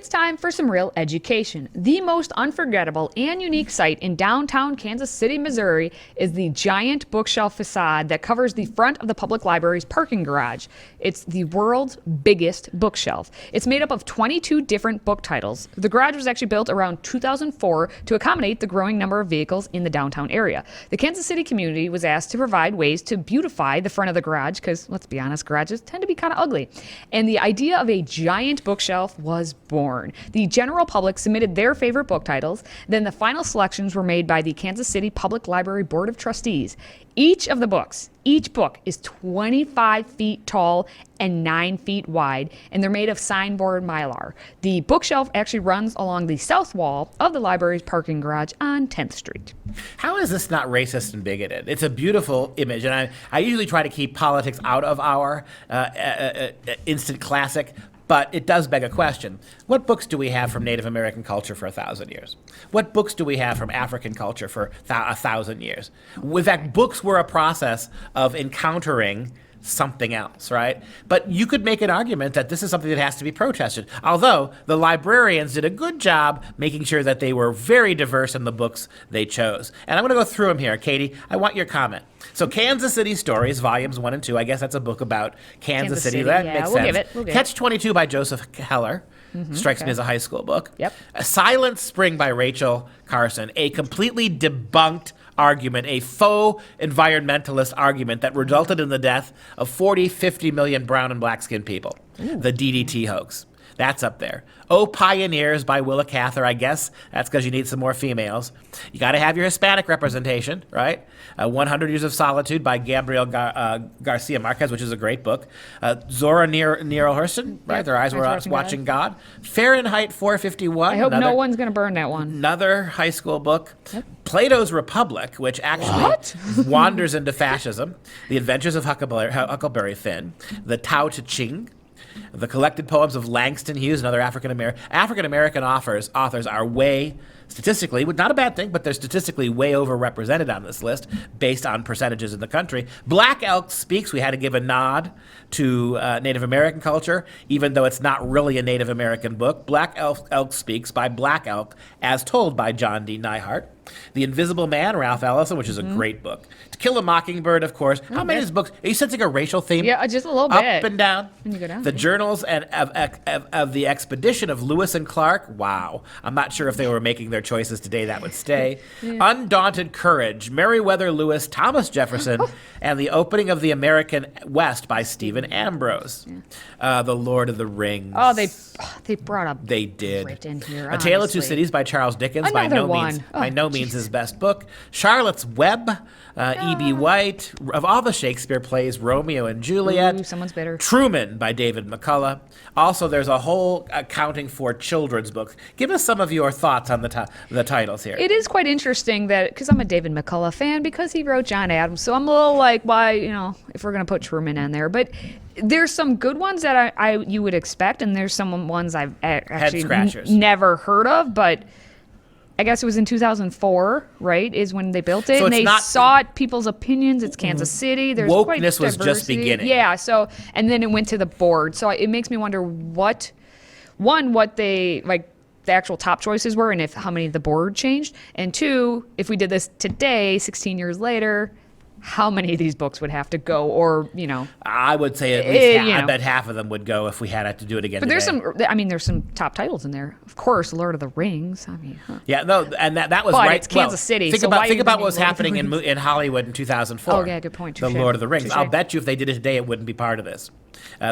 It's time for some real education. The most unforgettable and unique site in downtown Kansas City, Missouri is the giant bookshelf facade that covers the front of the public library's parking garage. It's the world's biggest bookshelf. It's made up of 22 different book titles. The garage was actually built around 2004 to accommodate the growing number of vehicles in the downtown area. The Kansas City community was asked to provide ways to beautify the front of the garage because, let's be honest, garages tend to be kind of ugly. And the idea of a giant bookshelf was born. The general public submitted their favorite book titles. Then the final selections were made by the Kansas City Public Library Board of Trustees. Each book is 25 feet tall and 9 feet wide, and they're made of signboard mylar. The bookshelf actually runs along the south wall of the library's parking garage on 10th Street. How is this not racist and bigoted? It's a beautiful image, and I usually try to keep politics out of our instant classic, but it does beg a question. What books do we have from Native American culture for 1,000 years? What books do we have from African culture for 1,000 years? In fact, books were a process of encountering something else, right? But you could make an argument that this is something that has to be protested, although the librarians did a good job making sure that they were very diverse in the books they chose. And I'm going to go through them here. Katie, I want your comment. So Kansas City Stories, volumes 1 and 2. I guess that's a book about Kansas City. That makes sense. We'll give it. Catch-22 by Joseph Heller. Strikes me as a high school book. Yep. A Silent Spring by Rachel Carson. A completely debunked argument, a faux environmentalist argument that resulted in the death of 40, 50 million brown and black-skinned people. Ooh. The DDT hoax. That's up there. Oh, Pioneers by Willa Cather. I guess that's because you need some more females. You got to have your Hispanic representation, right? 100 Years of Solitude by Gabriel Garcia Marquez, which is a great book. Zora Neale Hurston, right? Their eyes were watching God. Fahrenheit 451. I hope no one's going to burn that one. Another high school book. Yep. Plato's Republic, which actually wanders into fascism. The Adventures of Huckleberry Finn. The Tao Te Ching. The collected poems of Langston Hughes and other African-American authors are way, statistically, not a bad thing, but they're statistically way overrepresented on this list based on percentages in the country. Black Elk Speaks. We had to give a nod to Native American culture, even though it's not really a Native American book. Black Elk Speaks by Black Elk, as told by John D. Nyhart. The Invisible Man, Ralph Ellison, which is a great book. To Kill a Mockingbird, of course. How many of these books? Are you sensing a racial theme? Yeah, just a little bit. Up and down. When you go down. The Journals of the Expedition of Lewis and Clark. Wow. I'm not sure if they were making their choices today, that would stay. Yeah. Undaunted Courage, Meriwether Lewis, Thomas Jefferson, and The Opening of the American West by Stephen Ambrose. Yeah. The Lord of the Rings. Oh, they brought up. They did. Right in here, A Tale of Two Cities by Charles Dickens. By no means his best book. Charlotte's Web, E.B. White. Of all the Shakespeare plays, Romeo and Juliet. Ooh, someone's bitter. Truman by David McCullough. Also, there's a whole accounting for children's books. Give us some of your thoughts on the titles here. It is quite interesting that, because I'm a David McCullough fan, because he wrote John Adams, so I'm a little like, why, if we're going to put Truman in there. But there's some good ones that you would expect, and there's some ones I've actually never heard of, but I guess it was in 2004, right, is when they built it. So and they sought people's opinions. It's Kansas City. There's wokeness quite diversity. Was just beginning. Yeah, and then it went to the board. So it makes me wonder what they, like, the actual top choices were and how many the board changed. And two, if we did this today, 16 years later, how many of these books would have to go, or I would say at least I bet half of them would go if we had to do it again. But there's some top titles in there. Of course, Lord of the Rings. Yeah, no, and that was but right. It's Kansas City. Think about what was happening in Hollywood in 2004. Oh yeah, good point. The Lord of the Rings. I'll bet you if they did it today, it wouldn't be part of this.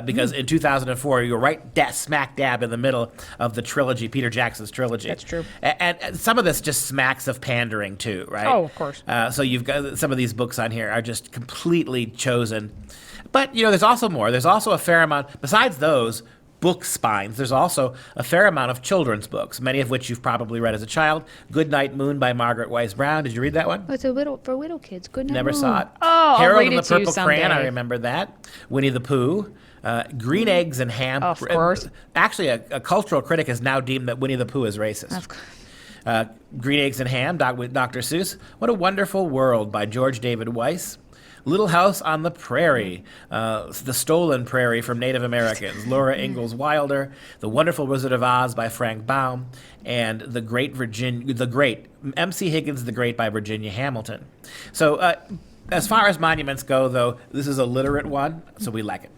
Because in 2004, you were right smack dab in the middle of the trilogy, Peter Jackson's trilogy. That's true. And some of this just smacks of pandering too, right? Oh, of course. So you've got some of these books on here are just completely chosen. But, there's also more. There's also a fair amount, besides those book spines, there's also a fair amount of children's books, many of which you've probably read as a child. Goodnight Moon by Margaret Wise Brown. Did you read that one? Oh, it's for little kids. Goodnight Never Moon. saw it. Oh, Harold I'll read and the it to you Purple someday. Crayon, I remember that. Winnie the Pooh. Green Eggs and Ham. Of course. Actually, a cultural critic has now deemed that Winnie the Pooh is racist. Of course. Green Eggs and Ham with Dr. Seuss. What a Wonderful World by George David Weiss. Little House on the Prairie, The Stolen Prairie from Native Americans, Laura Ingalls Wilder, The Wonderful Wizard of Oz by Frank Baum, and The Great M.C. Higgins the Great by Virginia Hamilton. So as far as monuments go, though, this is a literate one, so we like it.